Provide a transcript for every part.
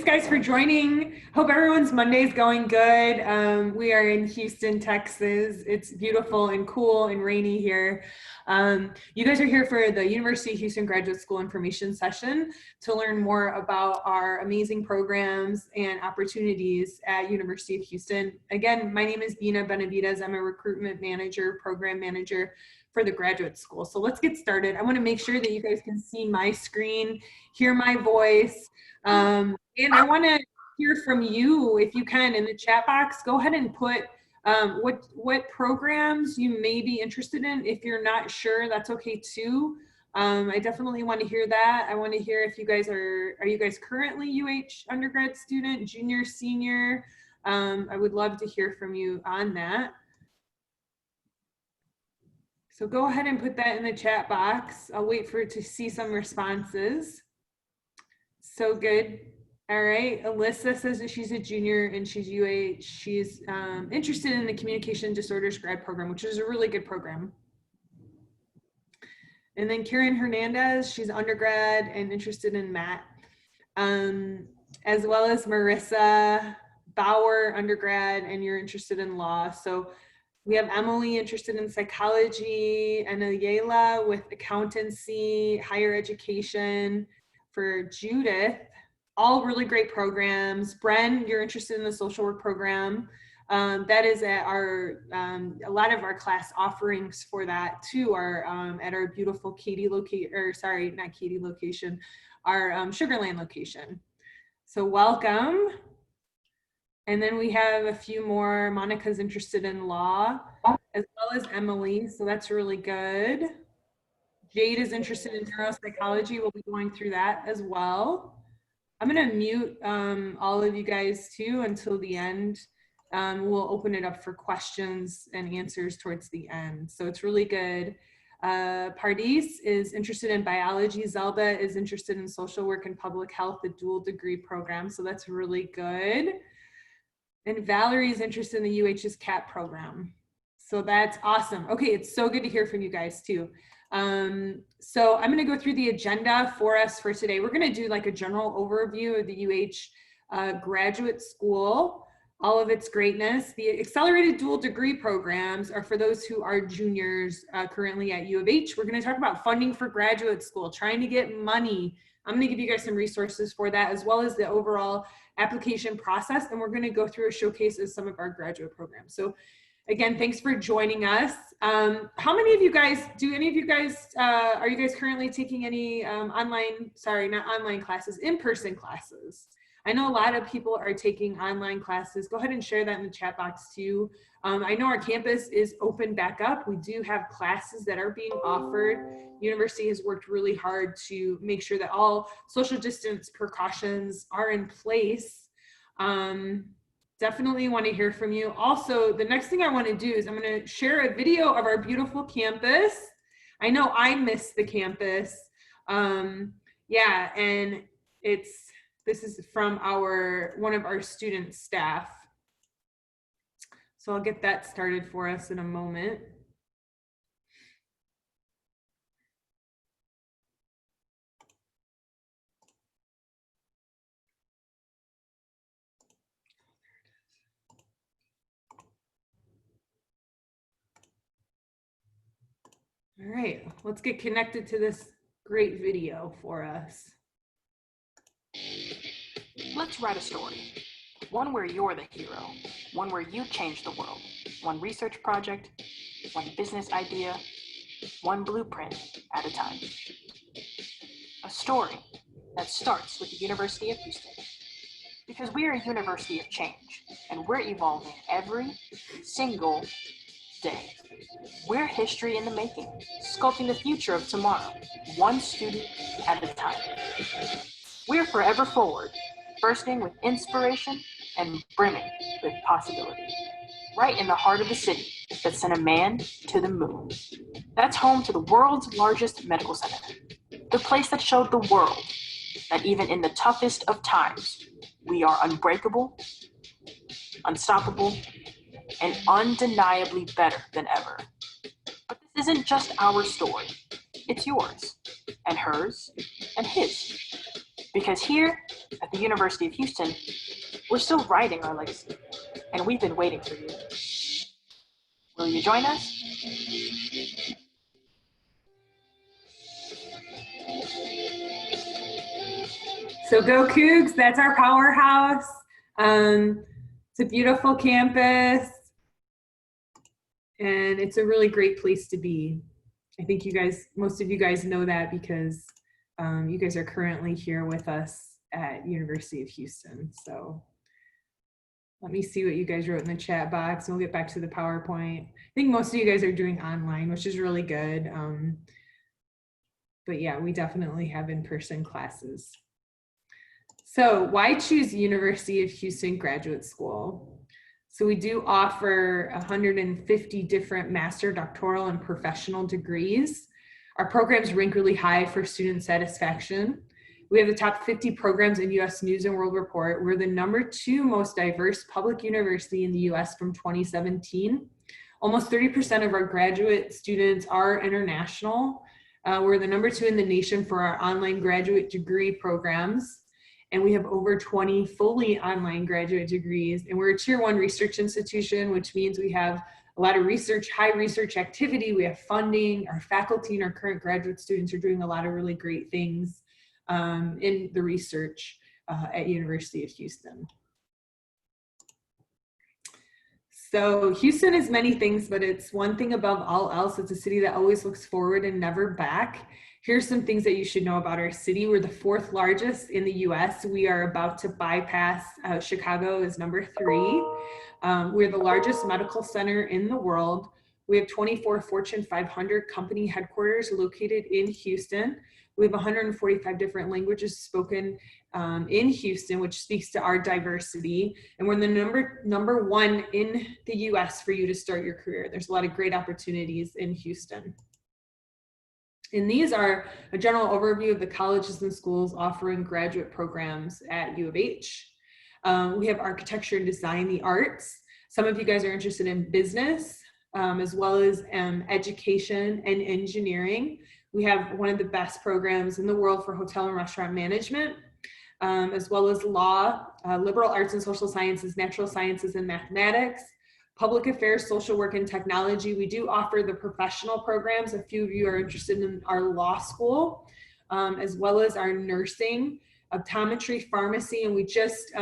thanks guys for joining. Hope everyone's Monday is going good. We are in Houston, Texas. It's beautiful and cool and rainy here. You guys are here for the University of Houston Graduate School information session to learn more about our amazing programs and opportunities at University of Houston. Again, my name is Bina Benavides. I'm a recruitment manager, program manager for the graduate school. So let's get started. I want to make sure that you guys can see my screen, hear my voice, and I want to hear from you if you can in the chat box. Go ahead and put what programs you may be interested in. If you're not sure, that's okay too. I definitely want to hear that. I want to hear if you guys are you guys currently UH undergrad student, junior, senior? I would love to hear from you on that. So go ahead and put that in the chat box. I'll wait for it to see some responses. So good. All right. Alyssa says that she's a junior and she's UH. She's interested in the communication disorders grad program, which is a really good program. And then Karen Hernandez, she's undergrad and interested in MAT, as well as Marissa Bauer, undergrad, and you're interested in law. So we have Emily interested in psychology, and Ayala with accountancy, higher education. For Judith, all really great programs. Bren, you're interested in the social work program. That is at our, a lot of our class offerings for that too are at our beautiful Katy location, or sorry, not Katy location, our Sugarland location. So welcome. And then we have a few more. Monica's interested in law, as well as Emily, so that's really good. Jade is interested in neuropsychology. We'll be going through that as well. I'm gonna mute all of you guys too until the end. We'll open it up for questions and answers towards the end. So it's really good. Pardis is interested in biology. Zelda is interested in social work and public health, the dual degree program. So that's really good. And Valerie is interested in the UH's CAT program. So that's awesome. Okay, it's so good to hear from you guys too. So I'm gonna go through the agenda for us for today. We're gonna do like a general overview of the UH graduate school, all of its greatness. The accelerated dual degree programs are for those who are juniors currently at U of H. We're gonna talk about funding for graduate school, trying to get money. I'm gonna give you guys some resources for that, as well as the overall application process. And we're gonna go through a showcase of some of our graduate programs. So again, thanks for joining us. How many of you guys, are you guys currently taking any online, sorry, not online classes, in-person classes? I know a lot of people are taking online classes. Go ahead and share that in the chat box too. I know our campus is open back up. We do have classes that are being offered. University has worked really hard to make sure that all social distance precautions are in place. Definitely want to hear from you. Also, the next thing I want to do is I'm going to share a video of our beautiful campus. I know I miss the campus. Yeah, and this is from one of our student staff. So I'll get that started for us in a moment. All right, let's get connected to this great video for us. Let's write a story. One where you're the hero. One where you change the world. One research project, one business idea, one blueprint at a time. A story that starts with the University of Houston. Because we are a university of change, and we're evolving every single day. We're history in the making, sculpting the future of tomorrow, one student at a time. We're forever forward, bursting with inspiration and brimming with possibility. Right in the heart of the city that sent a man to the moon. That's home to the world's largest medical center. The place that showed the world that even in the toughest of times, we are unbreakable, unstoppable, and undeniably better than ever. But this isn't just our story. It's yours, and hers, and his. Because here at the University of Houston, we're still writing our legacy, and we've been waiting for you. Will you join us? So go Cougs, that's our powerhouse. It's a beautiful campus, and it's a really great place to be. I think most of you guys know that because you guys are currently here with us at University of Houston. So let me see what you guys wrote in the chat box, and we'll get back to the PowerPoint. I think most of you guys are doing online, which is really good. But yeah, we definitely have in-person classes. So why choose University of Houston Graduate School? So we do offer 150 different master, doctoral, and professional degrees. Our programs rank really high for student satisfaction. We have the top 50 programs in US News and World Report. We're the #2 most diverse public university in the US from 2017. Almost 30% of our graduate students are international. We're the #2 in the nation for our online graduate degree programs. And we have over 20 fully online graduate degrees. And we're a Tier 1 research institution, which means we have a lot of research, high research activity. We have funding. Our faculty and our current graduate students are doing a lot of really great things in the research at University of Houston. So Houston is many things, but it's one thing above all else. It's a city that always looks forward and never back. Here's some things that you should know about our city. We're the 4th largest in the US. We are about to bypass Chicago as #3. We're the largest medical center in the world. We have 24 Fortune 500 company headquarters located in Houston. We have 145 different languages spoken in Houston, which speaks to our diversity. And we're the number 1 in the US for you to start your career. There's a lot of great opportunities in Houston. And these are a general overview of the colleges and schools offering graduate programs at U of H. We have architecture and design, the arts. Some of you guys are interested in business, as well as education and engineering. We have one of the best programs in the world for hotel and restaurant management, as well as law, liberal arts and social sciences, natural sciences and mathematics, public affairs, social work, and technology. We do offer the professional programs. A few of you are interested in our law school, as well as our nursing, optometry, pharmacy, and we just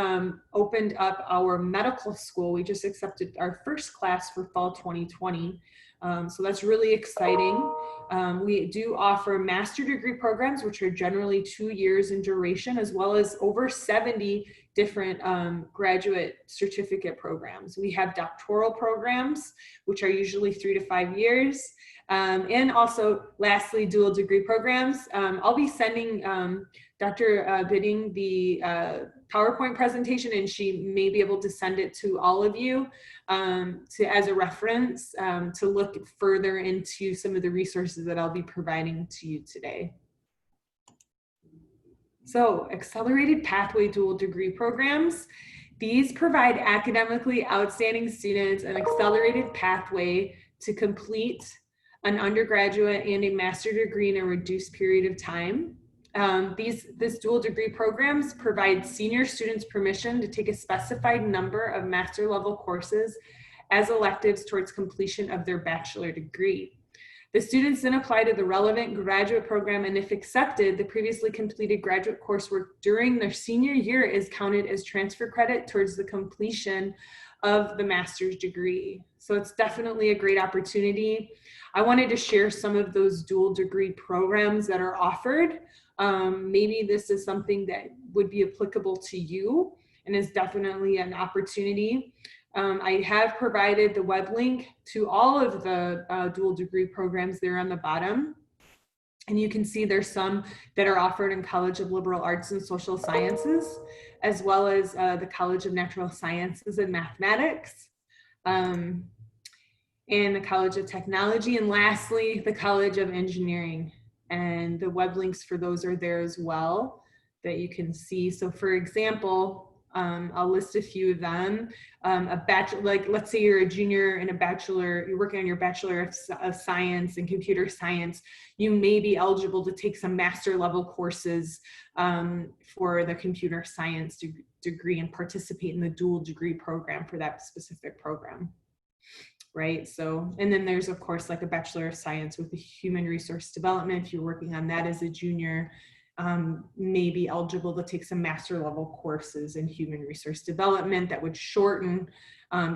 opened up our medical school. We just accepted our first class for fall 2020. So that's really exciting. We do offer master degree programs, which are generally 2 years in duration, as well as over 70 different graduate certificate programs. We have doctoral programs, which are usually 3 to 5 years. And also, lastly, dual degree programs. I'll be sending Dr. Bidding the PowerPoint presentation, and she may be able to send it to all of you as a reference to look further into some of the resources that I'll be providing to you today. So, accelerated pathway dual degree programs. These provide academically outstanding students an accelerated pathway to complete an undergraduate and a master degree in a reduced period of time. This dual degree programs provide senior students permission to take a specified number of master level courses as electives towards completion of their bachelor degree. The students then apply to the relevant graduate program, and if accepted, the previously completed graduate coursework during their senior year is counted as transfer credit towards the completion of the master's degree. So it's definitely a great opportunity. I wanted to share some of those dual degree programs that are offered. Maybe this is something that would be applicable to you and is definitely an opportunity. I have provided the web link to all of the dual degree programs there on the bottom. And you can see there's some that are offered in College of Liberal Arts and Social Sciences, as well as the College of Natural Sciences and Mathematics, and the College of Technology, and lastly, the College of Engineering. And the web links for those are there as well that you can see. So for example, I'll list a few of them. A bachelor, like let's say you're a junior and a bachelor, you're working on your Bachelor of Science in Computer Science, you may be eligible to take some master level courses for the computer science degree and participate in the dual degree program for that specific program. Right. So, and then there's of course like a Bachelor of Science with the Human Resource Development. If you're working on that as a junior, may be eligible to take some master level courses in human resource development that would shorten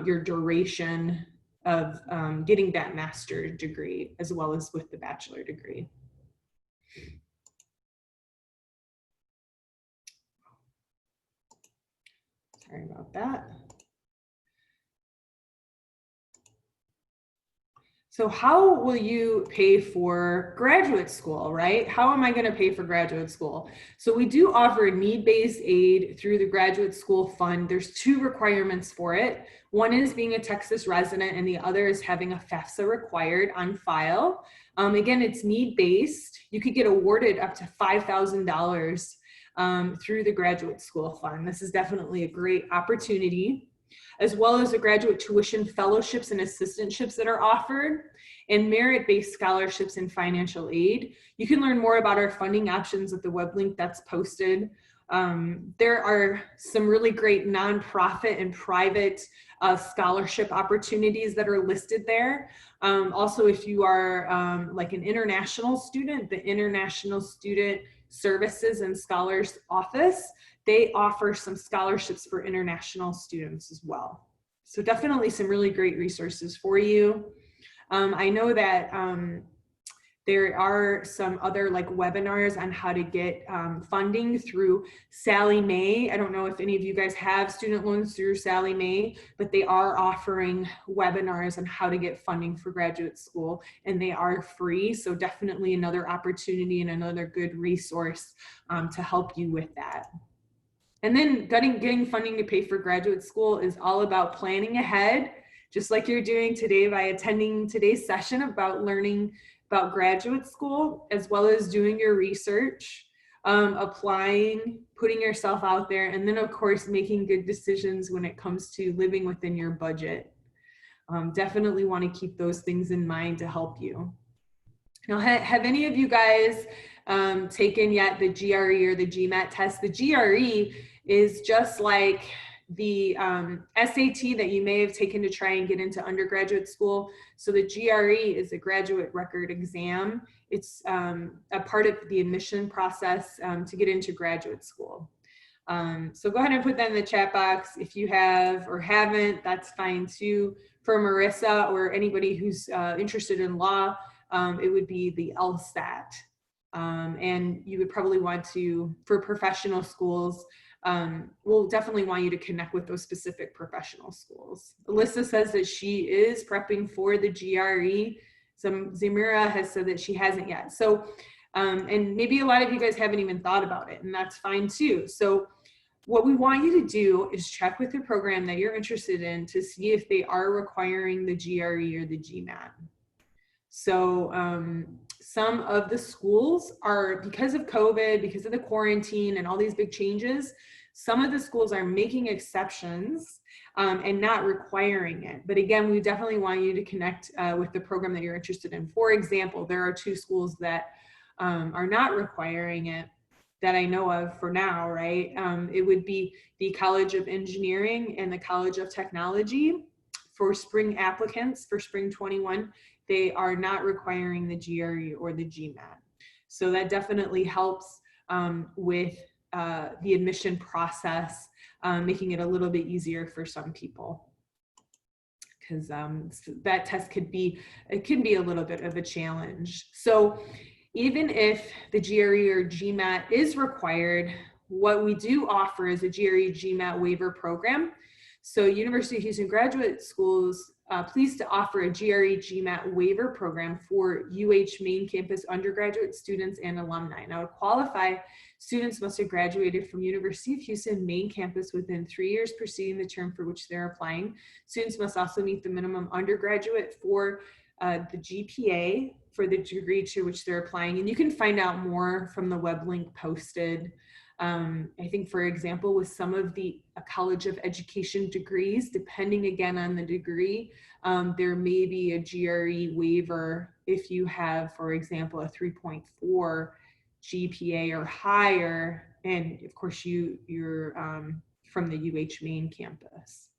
your duration of getting that master degree as well as with the bachelor degree. Sorry about that. So how will you pay for graduate school, right? How am I going to pay for graduate school? So we do offer need-based aid through the Graduate School Fund. There's two requirements for it. One is being a Texas resident and the other is having a FAFSA required on file. Again, it's need-based. You could get awarded up to $5,000 through the Graduate School Fund. This is definitely a great opportunity, as well as the graduate tuition fellowships and assistantships that are offered, and merit-based scholarships and financial aid. You can learn more about our funding options at the web link that's posted. There are some really great nonprofit and private scholarship opportunities that are listed there. Also, if you are like an international student, the International Student Services and Scholars Office, they offer some scholarships for international students as well. So definitely some really great resources for you. I know that there are some other like webinars on how to get funding through Sallie Mae. I don't know if any of you guys have student loans through Sallie Mae, but they are offering webinars on how to get funding for graduate school, and they are free. So definitely another opportunity and another good resource to help you with that. And then getting funding to pay for graduate school is all about planning ahead, just like you're doing today by attending today's session about learning about graduate school, as well as doing your research, applying, putting yourself out there, and then of course, making good decisions when it comes to living within your budget. Definitely want to keep those things in mind to help you. Now, have any of you guys taken yet the GRE or the GMAT test? The GRE is just like the SAT that you may have taken to try and get into undergraduate school. So the GRE is a graduate record exam. It's a part of the admission process to get into graduate school. So go ahead and put that in the chat box. If you have or haven't, that's fine too. For Marissa or anybody who's interested in law, it would be the LSAT. And you would probably want to, for professional schools, we'll definitely want you to connect with those specific professional schools. Alyssa says that she is prepping for the GRE. Zamira has said that she hasn't yet. So, and maybe a lot of you guys haven't even thought about it, and that's fine too. So what we want you to do is check with the program that you're interested in to see if they are requiring the GRE or the GMAT. So some of the schools are, because of COVID, because of the quarantine and all these big changes, some of the schools are making exceptions and not requiring it. But again, we definitely want you to connect with the program that you're interested in. For example, there are two schools that are not requiring it that I know of for now, right? It would be the College of Engineering and the College of Technology. For spring applicants for spring 21, they are not requiring the GRE or the GMAT. So that definitely helps with the admission process, making it a little bit easier for some people. Because that test could be a little bit of a challenge. So even if the GRE or GMAT is required, what we do offer is a GRE GMAT waiver program. So University of Houston Graduate Schools pleased to offer a GRE GMAT waiver program for UH main campus undergraduate students and alumni. Now, to qualify, students must have graduated from University of Houston main campus within 3 years preceding the term for which they're applying. Students must also meet the minimum undergraduate for the GPA for the degree to which they're applying. And you can find out more from the web link posted. I think, for example, with some of the College of Education degrees, depending again on the degree, there may be a GRE waiver if you have, for example, a 3.4 GPA or higher, and of course you're from the UH main campus.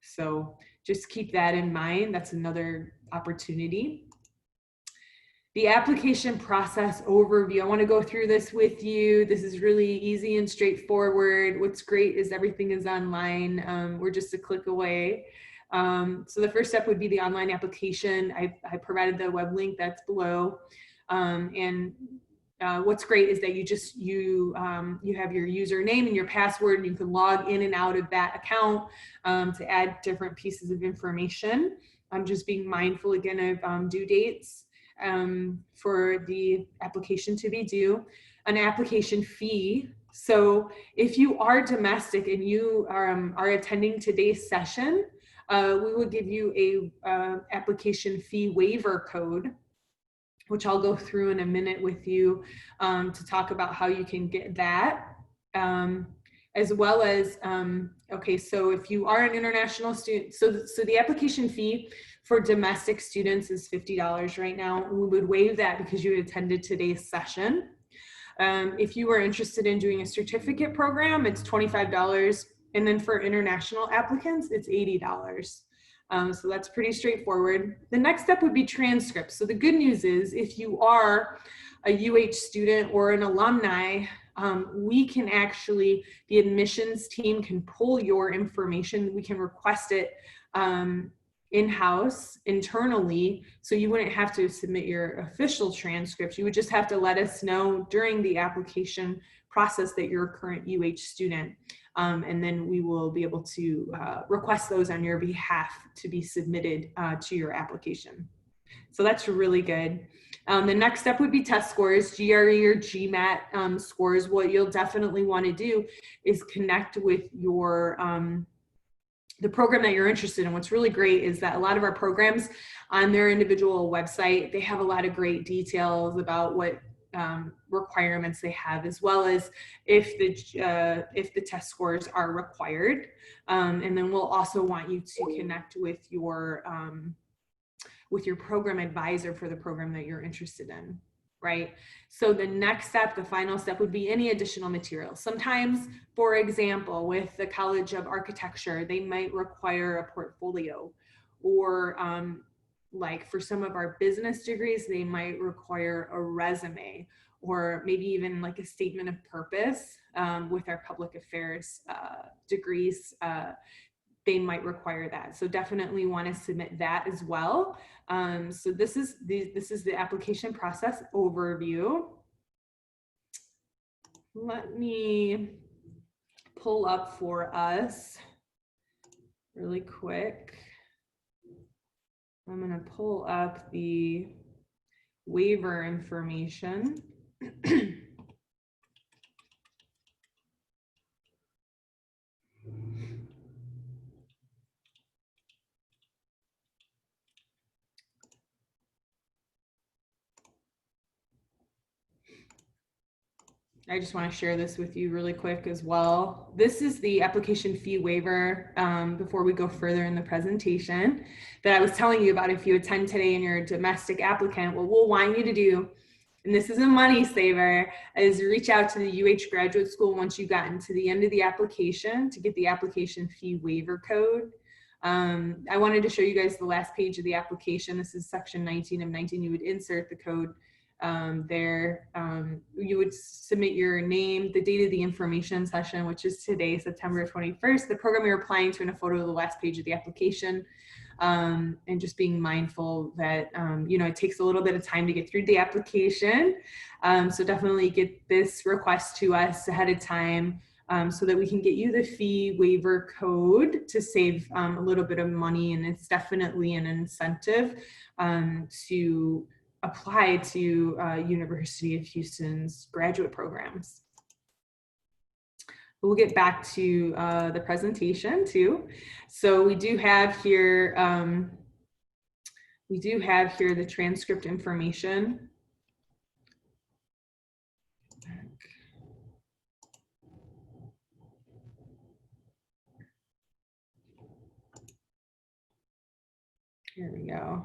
So just keep that in mind. That's another opportunity. The application process overview. I want to go through this with you. This is really easy and straightforward. What's great is everything is online. We're just a click away. So the first step would be the online application. I provided the web link that's below. What's great is that you have your username and your password, and you can log in and out of that account to add different pieces of information. I'm just being mindful again of due dates for the application to be due. An application fee. So if you are domestic and you are attending today's session, we will give you a application fee waiver code, which I'll go through in a minute with you to talk about how you can get that. As well as, okay, so if you are an international student, so the application fee for domestic students is $50 right now. We would waive that because you attended today's session. If you are interested in doing a certificate program, it's $25. And then for international applicants, it's $80. So that's pretty straightforward. The next step would be transcripts. So the good news is if you are a UH student or an alumni, we can actually, the admissions team can pull your information. We can request it in-house, internally, so you wouldn't have to submit your official transcripts. You would just have to let us know during the application process that you're a current UH student. And then we will be able to request those on your behalf to be submitted to your application. So that's really good. The next step would be test scores, GRE or GMAT scores. What you'll definitely want to do is connect with your the program that you're interested in. What's really great is that a lot of our programs on their individual website, they have a lot of great details about what requirements they have, as well as if the test scores are required. And then we'll also want you to connect with your program advisor for the program that you're interested in, right? So the next step, the final step, would be any additional materials. Sometimes, for example, with the College of Architecture, they might require a portfolio, or like for some of our business degrees, they might require a resume, or maybe even like a statement of purpose. With our public affairs degrees, they might require that. So definitely want to submit that as well. So this is the application process overview. Let me pull up for us really quick. I'm going to pull up the waiver information. I just want to share this with you really quick as well. This is the application fee waiver before we go further in the presentation that I was telling you about. If you attend today and you're a domestic applicant, what we'll want you to do, and this is a money saver, is reach out to the UH Graduate School once you've gotten to the end of the application to get the application fee waiver code. I wanted to show you guys the last page of the application. This is section 19 of 19. You would insert the code there. You would submit your name, the date of the information session, which is today, September 21st, the program you're applying to, and a photo of the last page of the application. And just being mindful that, you know, it takes a little bit of time to get through the application. So definitely get this request to us ahead of time so that we can get you the fee waiver code to save a little bit of money. And it's definitely an incentive to apply to University of Houston's graduate programs. We'll get back to the presentation too. So we do have here the transcript information. Here we go.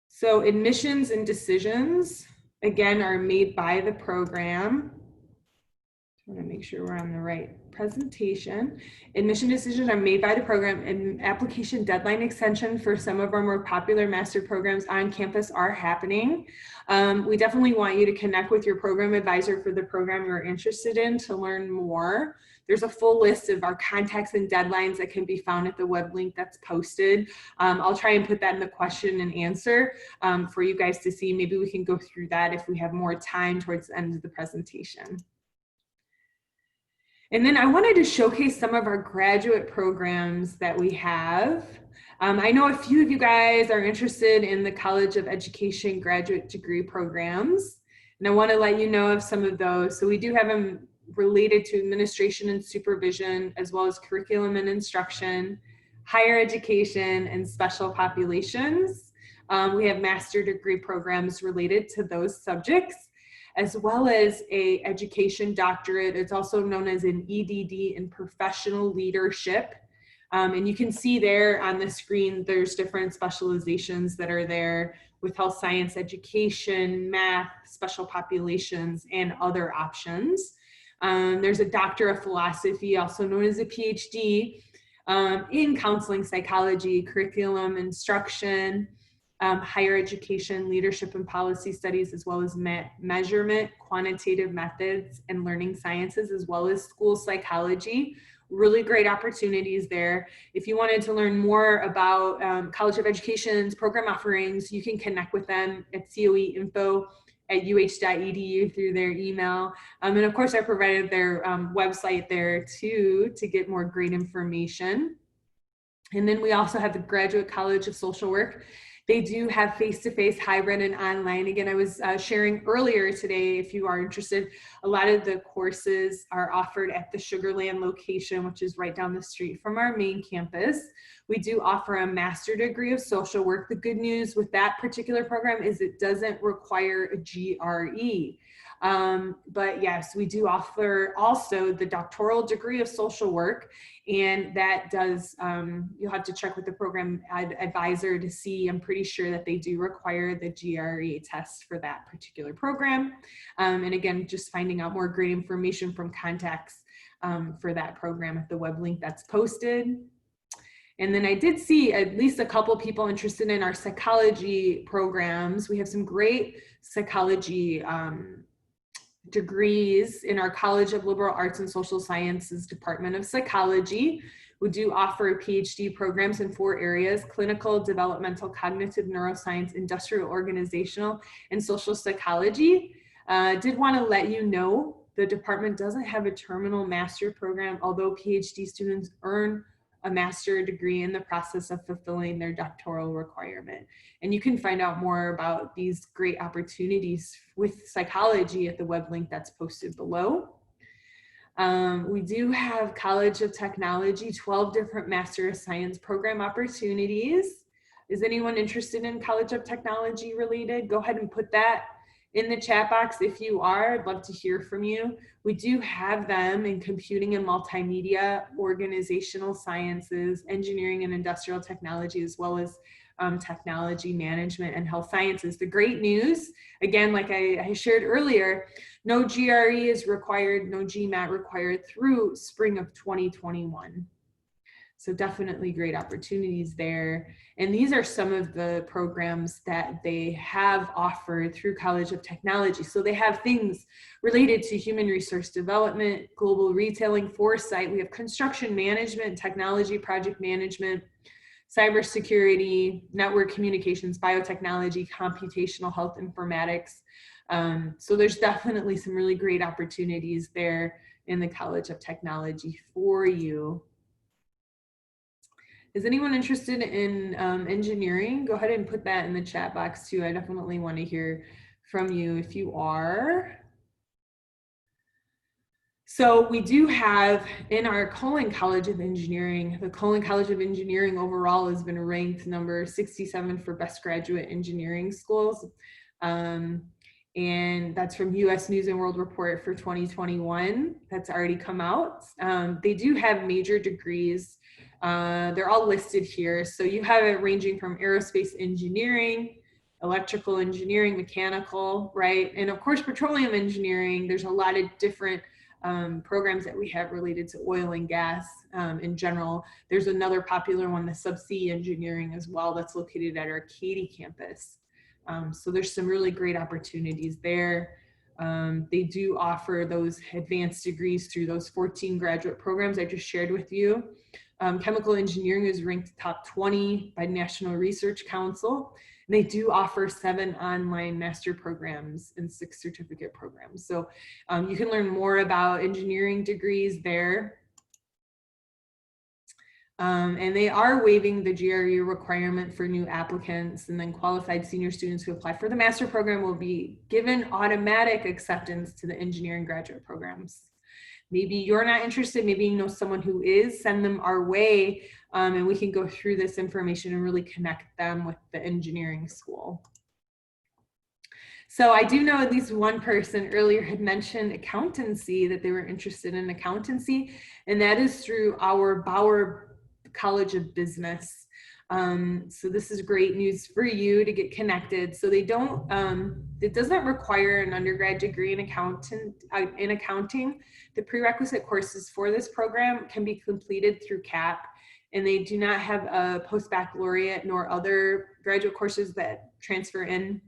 So admissions and decisions, again, are made by the program. I want to make sure we're on the right presentation. Admission decisions are made by the program, and application deadline extension for some of our more popular master programs on campus are happening. We definitely want you to connect with your program advisor for the program you're interested in to learn more. There's a full list of our contacts and deadlines that can be found at the web link that's posted. I'll try and put that in the question and answer for you guys to see. Maybe we can go through that if we have more time towards the end of the presentation. And then I wanted to showcase some of our graduate programs that we have. I know a few of you guys are interested in the College of Education graduate degree programs, and I want to let you know of some of those. So we do have them related to administration and supervision, as well as curriculum and instruction, higher education, and special populations. We have master degree programs related to those subjects, as well as a education doctorate. It's also known as an EDD in professional leadership. And you can see there on the screen, there's different specializations that are there with health science education, math, special populations, and other options. There's a doctor of philosophy, also known as a PhD, in counseling psychology, curriculum instruction, higher education, leadership and policy studies, as well as measurement, quantitative methods, and learning sciences, as well as school psychology. Really great opportunities there. If you wanted to learn more about College of Education's program offerings, you can connect with them at coeinfo@uh.edu through their email. And of course, I provided their website there too to get more great information. And then we also have the Graduate College of Social Work. They do have face-to-face, hybrid, and online. Again, I was sharing earlier today, if you are interested, a lot of the courses are offered at the Sugar Land location, which is right down the street from our main campus. We do offer a master degree of social work. The good news with that particular program is it doesn't require a GRE. But yes, we do offer also the doctoral degree of social work, and that does, you'll have to check with the program advisor to see. I'm pretty sure that they do require the GRE test for that particular program. And again, just finding out more great information from contacts for that program at the web link that's posted. And then I did see at least a couple people interested in our psychology programs. We have some great psychology degrees in our College of Liberal Arts and Social Sciences Department of Psychology. We do offer PhD programs in 4 areas: clinical, developmental, cognitive neuroscience, industrial, organizational, and social psychology. Did want to let you know the department doesn't have a terminal master program, although PhD students earn a master degree in the process of fulfilling their doctoral requirement. And you can find out more about these great opportunities with psychology at the web link that's posted below. We do have College of Technology, 12 different Master of Science program opportunities. Is anyone interested in College of Technology related? Go ahead and put that in the chat box if you are. I'd love to hear from you. We do have them in computing and multimedia, organizational sciences, engineering and industrial technology, as well as technology management and health sciences. The great news, again, like I shared earlier, no GRE is required, no GMAT required through spring of 2021. So definitely great opportunities there. And these are some of the programs that they have offered through College of Technology. So they have things related to human resource development, global retailing, foresight. We have construction management, technology project management, cybersecurity, network communications, biotechnology, computational health informatics. So there's definitely some really great opportunities there in the College of Technology for you. Is anyone interested in engineering? Go ahead and put that in the chat box too. I definitely want to hear from you if you are. So we do have in our Colon College of Engineering, the Colon College of Engineering overall has been ranked number 67 for best graduate engineering schools. And that's from US News and World Report for 2021. That's already come out. They do have major degrees They're all listed here. So you have it ranging from aerospace engineering, electrical engineering, mechanical, right? And of course, petroleum engineering. There's a lot of different programs that we have related to oil and gas in general. There's another popular one, the subsea engineering as well, that's located at our Katy campus. So there's some really great opportunities there. They do offer those advanced degrees through those 14 graduate programs I just shared with you. Chemical engineering is ranked top 20 by National Research Council. And they do offer 7 online master programs and 6 certificate programs. So you can learn more about engineering degrees there. And they are waiving the GRE requirement for new applicants, and then qualified senior students who apply for the master program will be given automatic acceptance to the engineering graduate programs. Maybe you're not interested, maybe you know someone who is, send them our way, and we can go through this information and really connect them with the engineering school. So I do know at least one person earlier had mentioned accountancy, that they were interested in accountancy, and that is through our Bauer College of Business. So this is great news for you to get connected. So they don't, it doesn't require an undergrad degree in accounting. The prerequisite courses for this program can be completed through CAP, and they do not have a post-baccalaureate nor other graduate courses that transfer in.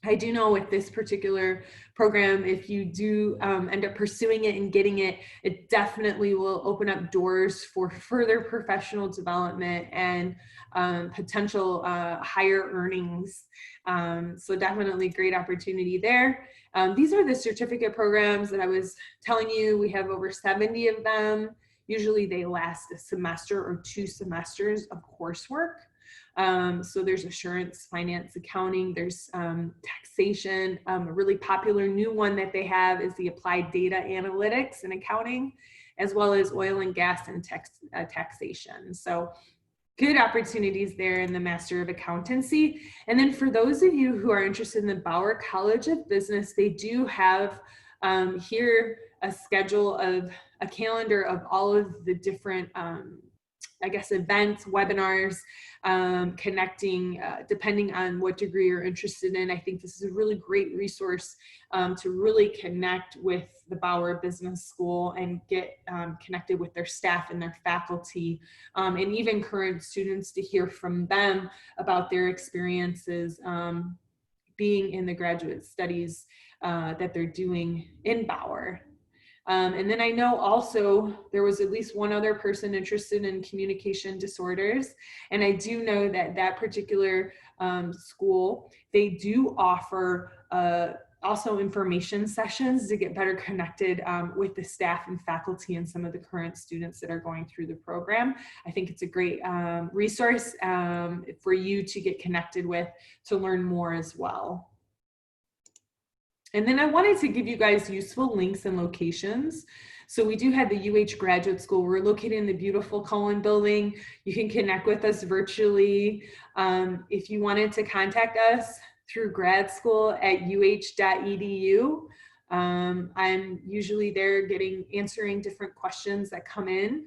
I do know with this particular program, if you do end up pursuing it and getting it, it definitely will open up doors for further professional development and potential higher earnings. So definitely great opportunity there. These are the certificate programs that I was telling you. We have over 70 of them. Usually they last a semester or 2 semesters of coursework. So there's assurance, finance, accounting, there's taxation. A really popular new one that they have is the applied data analytics and accounting, as well as oil and gas and taxation. So good opportunities there in the Master of Accountancy. And then for those of you who are interested in the Bauer College of Business, they do have here a schedule of a calendar of all of the different I guess events, webinars, connecting, depending on what degree you're interested in. I think this is a really great resource to really connect with the Bauer Business School and get connected with their staff and their faculty, and even current students, to hear from them about their experiences being in the graduate studies that they're doing in Bauer. And then I know also there was at least one other person interested in communication disorders. And I do know that that particular school, they do offer also information sessions to get better connected with the staff and faculty and some of the current students that are going through the program. I think it's a great resource for you to get connected with, to learn more as well. And then I wanted to give you guys useful links and locations. So we do have the UH Graduate School. We're located in the beautiful Cullen building. You can connect with us virtually. If you wanted to contact us through grad school at uh.edu, I'm usually there answering different questions that come in.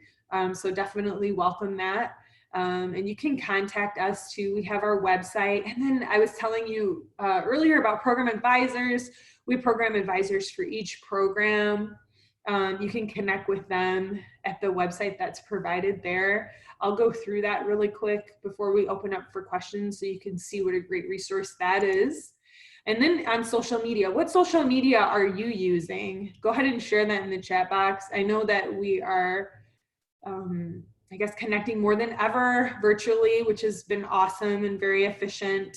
So definitely welcome that. And you can contact us too. We have our website. And then I was telling you earlier about program advisors. We have program advisors for each program. You can connect with them at the website that's provided there. I'll go through that really quick before we open up for questions so you can see what a great resource that is. And then on social media, what social media are you using? Go ahead and share that in the chat box. I know that we are I guess connecting more than ever virtually, which has been awesome and very efficient.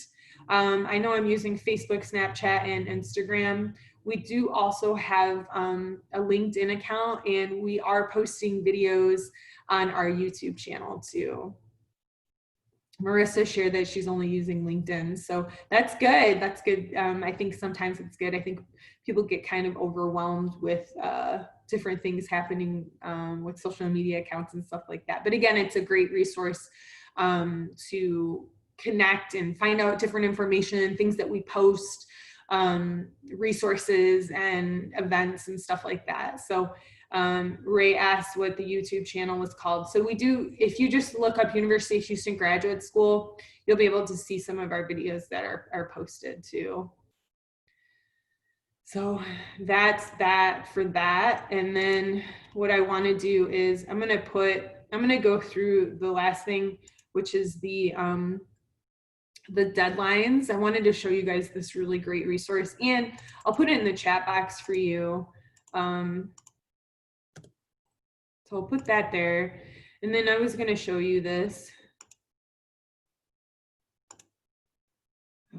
I know I'm using Facebook, Snapchat, and Instagram. We do also have a LinkedIn account, and we are posting videos on our YouTube channel too. Marissa shared that she's only using LinkedIn, so that's good. That's good. I think sometimes it's good. I think people get kind of overwhelmed with different things happening with social media accounts and stuff like that. But again, it's a great resource to connect and find out different information, things that we post, resources and events and stuff like that. So Ray asked what the YouTube channel was called. So we do, if you just look up University of Houston Graduate School, you'll be able to see some of our videos that are posted too. So that's that for that. And then what I want to do is I'm going to go through the last thing, which is the deadlines. I wanted to show you guys this really great resource, and I'll put it in the chat box for you. So I'll put that there. And then I was going to show you this.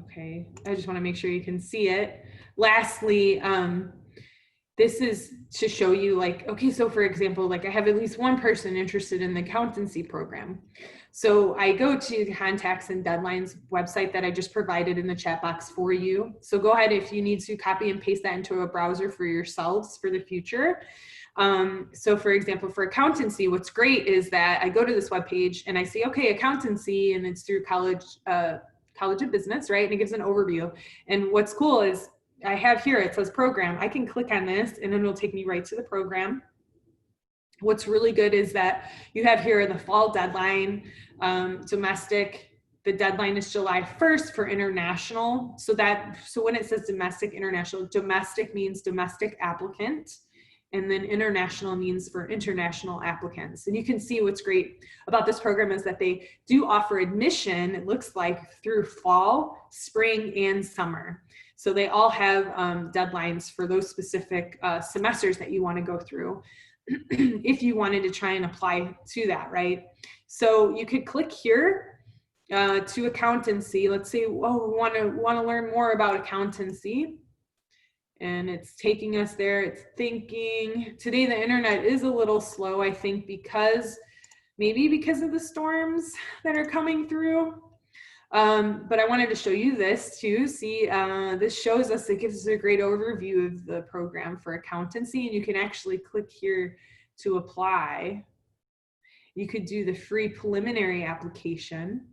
Okay, I just want to make sure you can see it. Lastly, this is to show you, like, okay, so for example, like I have at least one person interested in the accountancy program. So I go to the contacts and deadlines website that I just provided in the chat box for you. So go ahead, if you need to, copy and paste that into a browser for yourselves for the future. So for example, for accountancy, what's great is that I go to this webpage and I see, okay, accountancy, and it's through College of Business, right? And it gives an overview. And what's cool is I have here, it says program. I can click on this and it'll take me right to the program. What's really good is that you have here the fall deadline, domestic. The deadline is July 1st for international. So when it says domestic, international, domestic means domestic applicant. And then international means for international applicants. And you can see what's great about this program is that they do offer admission, it looks like, through fall, spring, and summer. So they all have deadlines for those specific semesters that you want to go through if you wanted to try and apply to that, right? So you could click here to accountancy. Let's say, well, we want to learn more about accountancy. And it's taking us there. It's thinking. Today the internet is a little slow, I think, maybe because of the storms that are coming through. But I wanted to show you this too. See, this shows us, it gives us a great overview of the program for accountancy, and you can actually click here to apply. You could do the free preliminary application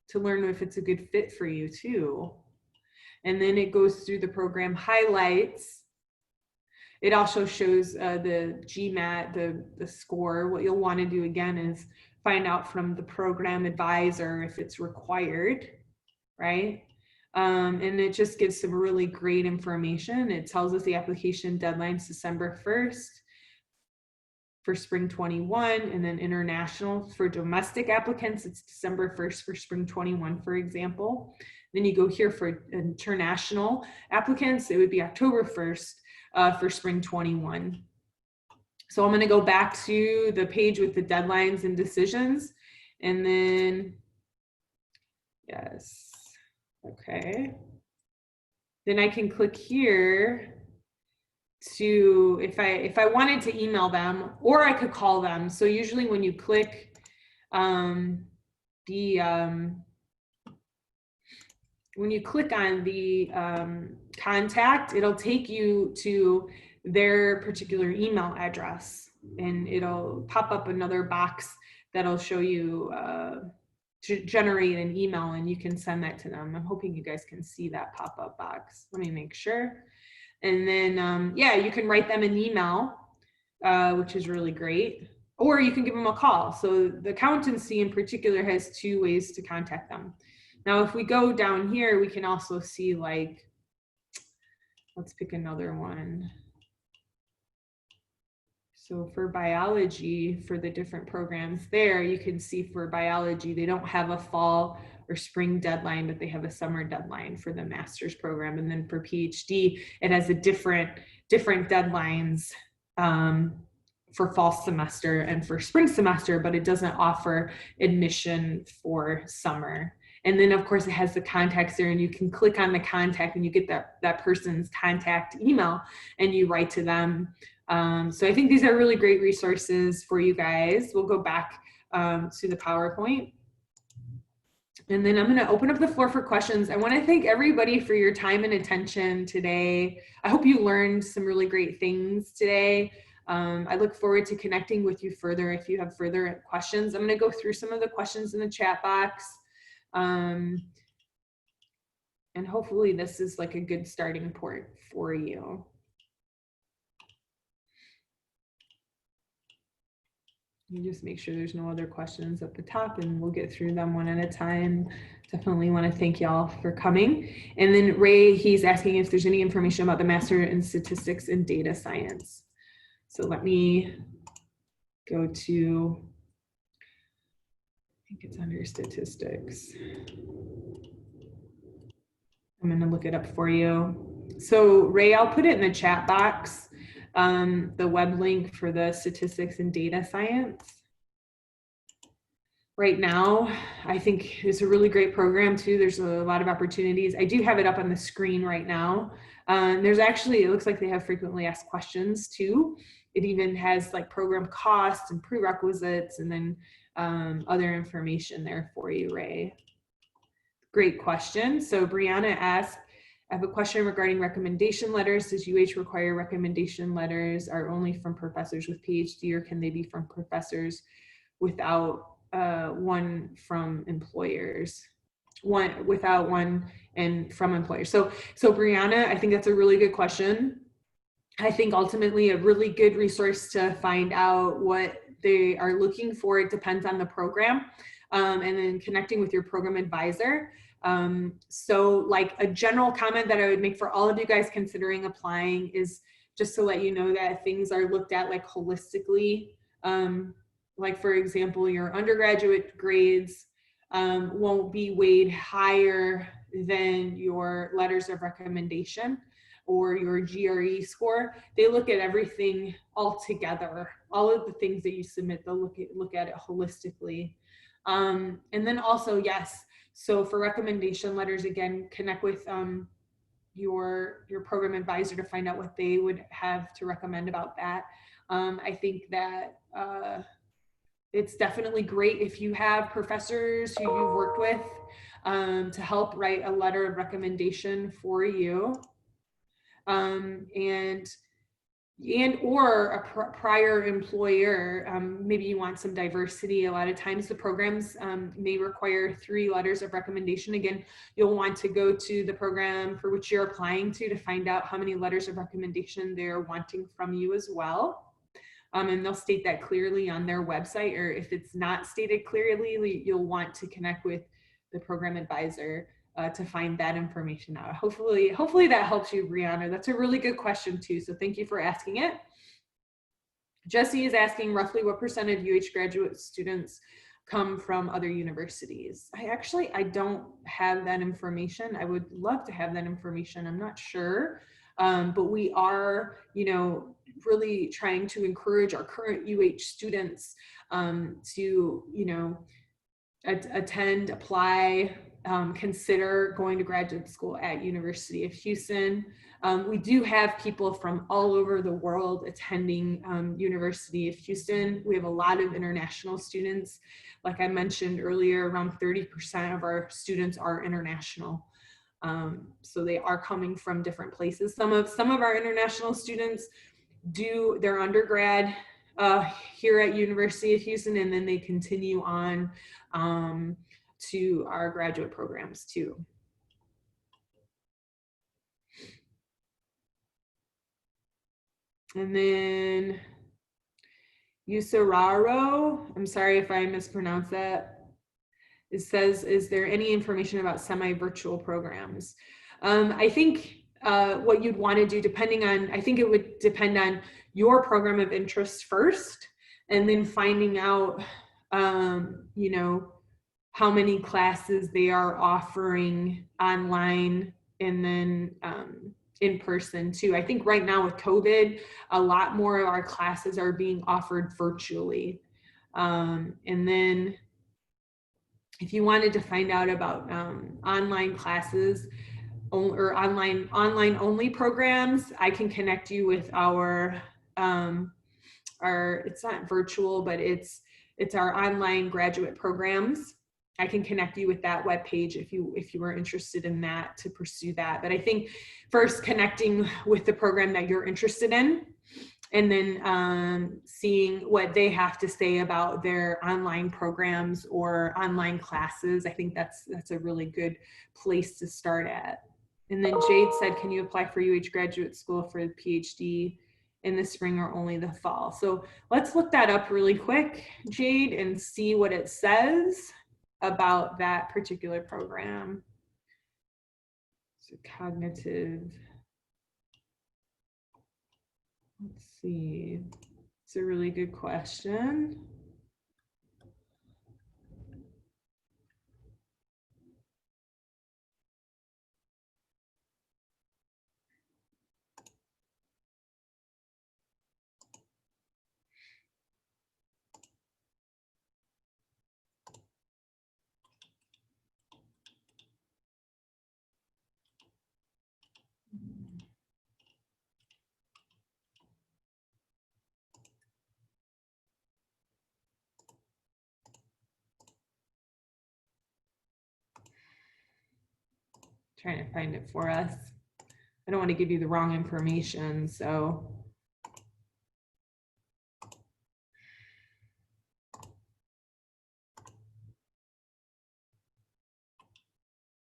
to learn if it's a good fit for you too. And then it goes through the program highlights. It also shows the GMAT, the score. What you'll want to do again is find out from the program advisor if it's required, right? And it just gives some really great information. It tells us the application deadline's December 1st for spring 21, and then international for domestic applicants, it's December 1st for spring 21, for example. Then you go here for international applicants, it would be October 1st for spring 21. So I'm going to go back to the page with the deadlines and decisions, and then, yes, okay. Then I can click here to, if I wanted to email them, or I could call them. So usually when you click when you click on the contact, it'll take you to their particular email address, and it'll pop up another box that'll show you to generate an email, and you can send that to them. I'm hoping you guys can see that pop-up box. Let me make sure. And then, yeah, you can write them an email, which is really great, or you can give them a call. So the accountancy in particular has 2 ways to contact them. Now, if we go down here, we can also see, like, let's pick another one. So for biology, for the different programs there, you can see for biology, they don't have a fall or spring deadline, but they have a summer deadline for the master's program. And then for PhD, it has a different deadlines for fall semester and for spring semester, but it doesn't offer admission for summer. And then of course it has the contacts there, and you can click on the contact and you get that person's contact email and you write to them. So I think these are really great resources for you guys. We'll go back to the PowerPoint. And then I'm going to open up the floor for questions. I want to thank everybody for your time and attention today. I hope you learned some really great things today. I look forward to connecting with you further if you have further questions. I'm going to go through some of the questions in the chat box. And hopefully this is like a good starting point for you. You just make sure there's no other questions at the top and we'll get through them one at a time. Definitely want to thank y'all for coming. And then Ray, he's asking if there's any information about the Master in Statistics and Data Science. So let me go to, I think it's under statistics. I'm going to look it up for you. So Ray, I'll put it in the chat box, the web link for the Statistics and Data Science. Right now, I think it's a really great program too. There's a lot of opportunities. I do have it up on the screen right now. There's actually, it looks like they have frequently asked questions too. It even has like program costs and prerequisites and then other information there for you, Ray. Great question. So Brianna asked, I have a question regarding recommendation letters. Does UH require recommendation letters are only from professors with PhD, or can they be from professors without one from employers? Without one and from employers. So Brianna, I think that's a really good question. I think ultimately a really good resource to find out what they are looking for, it depends on the program, and then connecting with your program advisor. So like a general comment that I would make for all of you guys considering applying is just to let you know that things are looked at like holistically. Like for example, your undergraduate grades won't be weighed higher than your letters of recommendation or your GRE score. They look at everything all together. All of the things that you submit, they'll look at it holistically. And then also, yes, so for recommendation letters, again, connect with your program advisor to find out what they would have to recommend about that. I think that it's definitely great if you have professors who you've worked with to help write a letter of recommendation for you. And or a prior employer, maybe you want some diversity. A lot of times the programs may require 3 letters of recommendation. Again, you'll want to go to the program for which you're applying to find out how many letters of recommendation they're wanting from you as well. And they'll state that clearly on their website, or if it's not stated clearly, you'll want to connect with the program advisor to find that information out. Hopefully that helps you, Brianna. That's a really good question too, so thank you for asking it. Jesse is asking roughly what % of UH graduate students come from other universities. I don't have that information. I would love to have that information. I'm not sure, but we are, really trying to encourage our current UH students to, attend, apply, consider going to graduate school at University of Houston. We do have people from all over the world attending University of Houston. We have a lot of international students. Like I mentioned earlier, around 30% of our students are international. So they are coming from different places. Some of our international students do their undergrad here at University of Houston, and then they continue on to our graduate programs too. And then Yusararo, I'm sorry if I mispronounced that. It says, is there any information about semi-virtual programs? I think what you'd want to do, I think it would depend on your program of interest first, and then finding out, how many classes they are offering online and then in person too. I think right now with COVID, a lot more of our classes are being offered virtually. And then if you wanted to find out about online classes or online only programs, I can connect you with our it's not virtual, but it's our online graduate programs. I can connect you with that webpage if you were interested in that, to pursue that. But I think first connecting with the program that you're interested in, and then seeing what they have to say about their online programs or online classes. I think that's a really good place to start at. And then Jade said, can you apply for UH graduate school for the PhD in the spring or only the fall. So let's look that up really quick, Jade, and see what it says about that particular program. So cognitive, let's see. It's a really good question. Trying to find it for us. I don't want to give you the wrong information, so.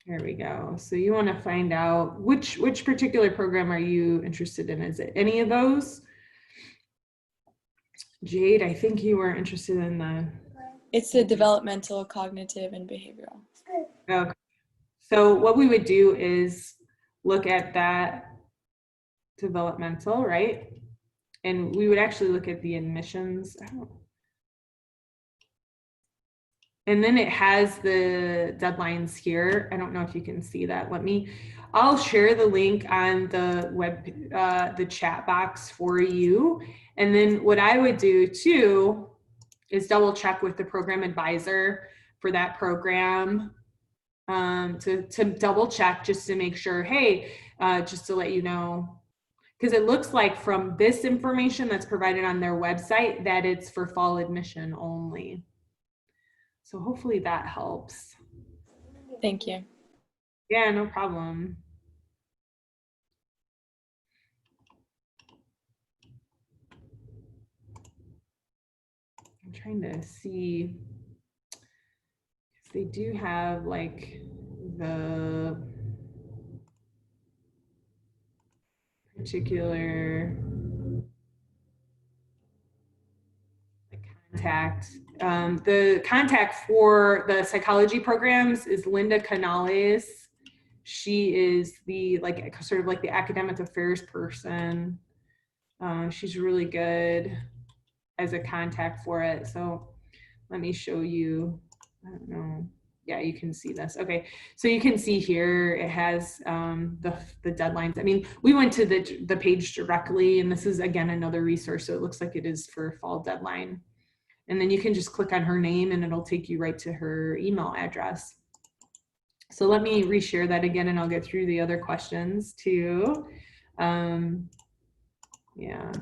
There we go. So you want to find out which particular program are you interested in? Is it any of those? Jade, I think you were interested in the. It's the developmental, cognitive, and behavioral. Okay. So what we would do is look at that developmental, right? And we would actually look at the admissions. And then it has the deadlines here. I don't know if you can see that. I'll share the link on the web, the chat box for you. And then what I would do too is double check with the program advisor for that program, to double check just to make sure, hey, just to let you know, because it looks like from this information that's provided on their website that it's for fall admission only. So hopefully that helps. Thank you. Yeah, no problem. I'm trying to see if they do have like the particular contact. The contact for the psychology programs is Linda Canales. She is the sort of like the academic affairs person. She's really good as a contact for it. So let me show you. I don't know. Yeah, you can see this. Okay, so you can see here it has the deadlines. I mean, we went to the page directly, and this is again another resource. So it looks like it is for fall deadline. And then you can just click on her name and it'll take you right to her email address. So let me reshare that again and I'll get through the other questions too. Yeah.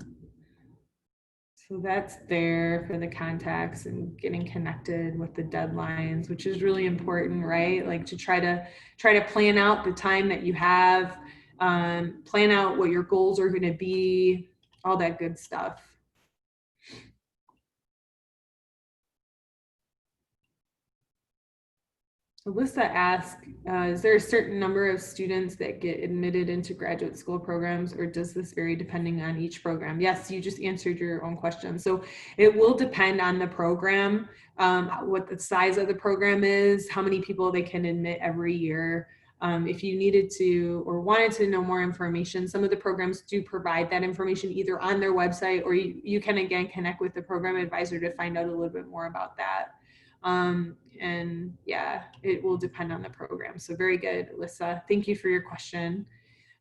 So that's there for the contacts and getting connected with the deadlines, which is really important, right? Like to try to plan out the time that you have, plan out what your goals are going to be, all that good stuff. Alyssa asked, is there a certain number of students that get admitted into graduate school programs, or does this vary depending on each program? Yes, you just answered your own question. So it will depend on the program, what the size of the program is, how many people they can admit every year. If you needed to or wanted to know more information, some of the programs do provide that information either on their website, or you can again connect with the program advisor to find out a little bit more about that. And yeah, it will depend on the program. So very good, Alyssa. Thank you for your question.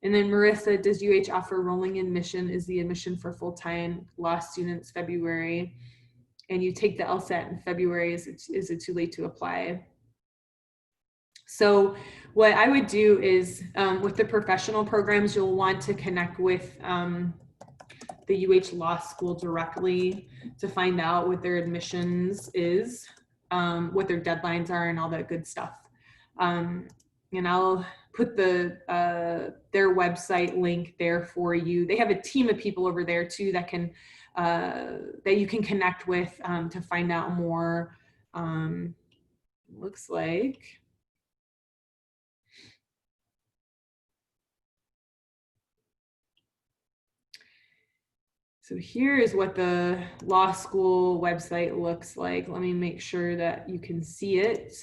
And then Marissa, does UH offer rolling admission? Is the admission for full-time law students February? And you take the LSAT in February, is it too late to apply? So what I would do is with the professional programs, you'll want to connect with the UH Law School directly to find out what their admissions is. What their deadlines are and all that good stuff. And I'll put their website link there for you. They have a team of people over there too that can that you can connect with to find out more. Looks like. So here is what the law school website looks like. Let me make sure that you can see it.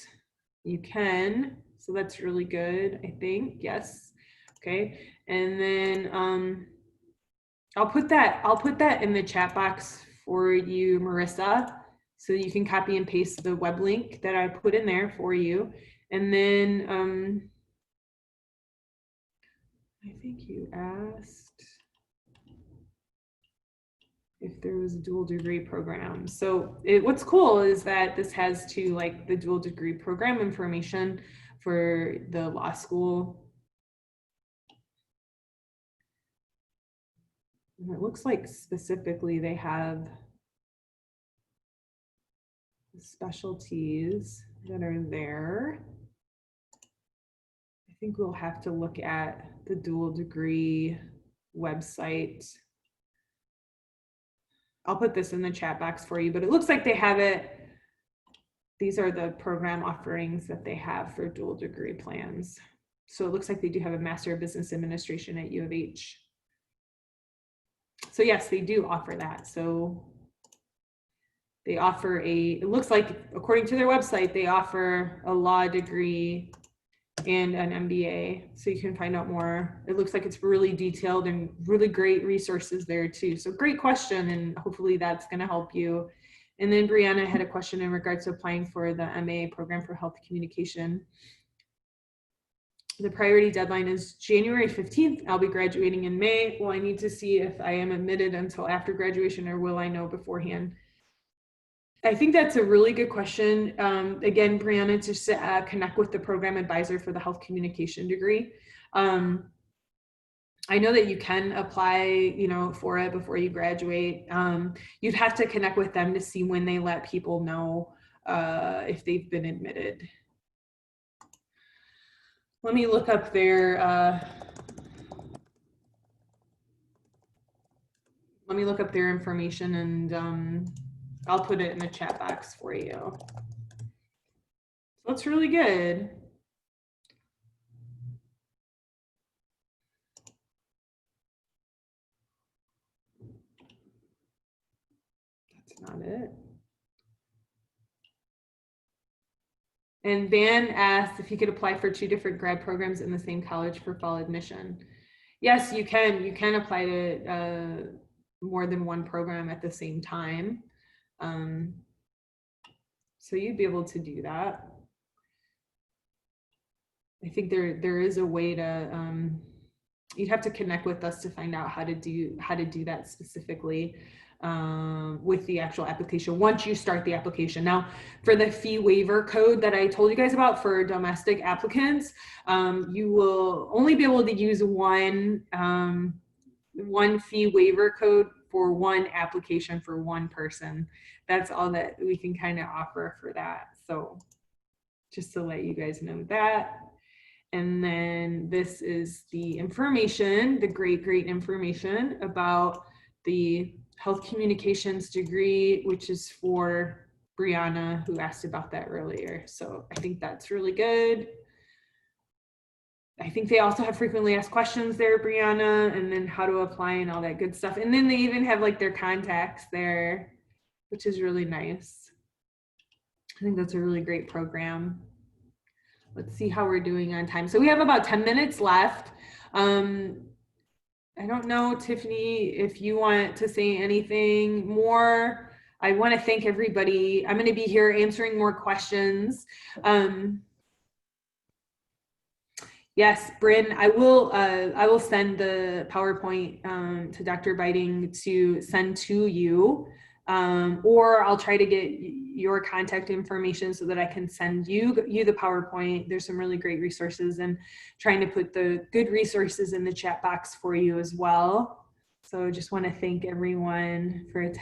You can, so that's really good, I think, yes. Okay, and then I'll put that in the chat box for you, Marissa, so you can copy and paste the web link that I put in there for you. And then I think you asked if there was a dual degree program. So what's cool is that this has to like the dual degree program information for the law school. And it looks like specifically they have the specialties that are there. I think we'll have to look at the dual degree website. I'll put this in the chat box for you, but it looks like they have it. These are the program offerings that they have for dual degree plans. So it looks like they do have a Master of Business Administration at U of H. So yes, they do offer that. So they offer it looks like, according to their website, they offer a law degree and an MBA. So you can find out more. It looks like it's really detailed and really great resources there too. So great question, and hopefully that's going to help you. And then Brianna had a question in regards to applying for the MA program for health communication. The priority deadline is January 15th. I'll be graduating in May. Well, I need to see if I am admitted until after graduation, or will I know beforehand? I think that's a really good question. Again, Brianna, just to connect with the program advisor for the health communication degree. I know that you can apply, for it before you graduate. You'd have to connect with them to see when they let people know if they've been admitted. Let me look up their information, and I'll put it in the chat box for you. That's really good. That's not it. And Van asked if he could apply for 2 different grad programs in the same college for fall admission. Yes, you can. You can apply to more than one program at the same time. So you'd be able to do that. I think there is a way to, you'd have to connect with us to find out how to do that specifically with the actual application once you start the application. Now, for the fee waiver code that I told you guys about for domestic applicants, you will only be able to use one fee waiver code for one application for one person. That's all that we can kind of offer for that. So just to let you guys know that. And then this is the information, the great information about the health communications degree, which is for Brianna, who asked about that earlier. So I think that's really good. I think they also have frequently asked questions there, Brianna, and then how to apply and all that good stuff. And then they even have like their contacts there, which is really nice. I think that's a really great program. Let's see how we're doing on time. So we have about 10 minutes left. I don't know, Tiffany, if you want to say anything more. I want to thank everybody. I'm going to be here answering more questions. Yes, Bryn, I will send the PowerPoint to Dr. Biting to send to you, or I'll try to get your contact information so that I can send you the PowerPoint. There's some really great resources, and trying to put the good resources in the chat box for you as well. So just want to thank everyone for attending.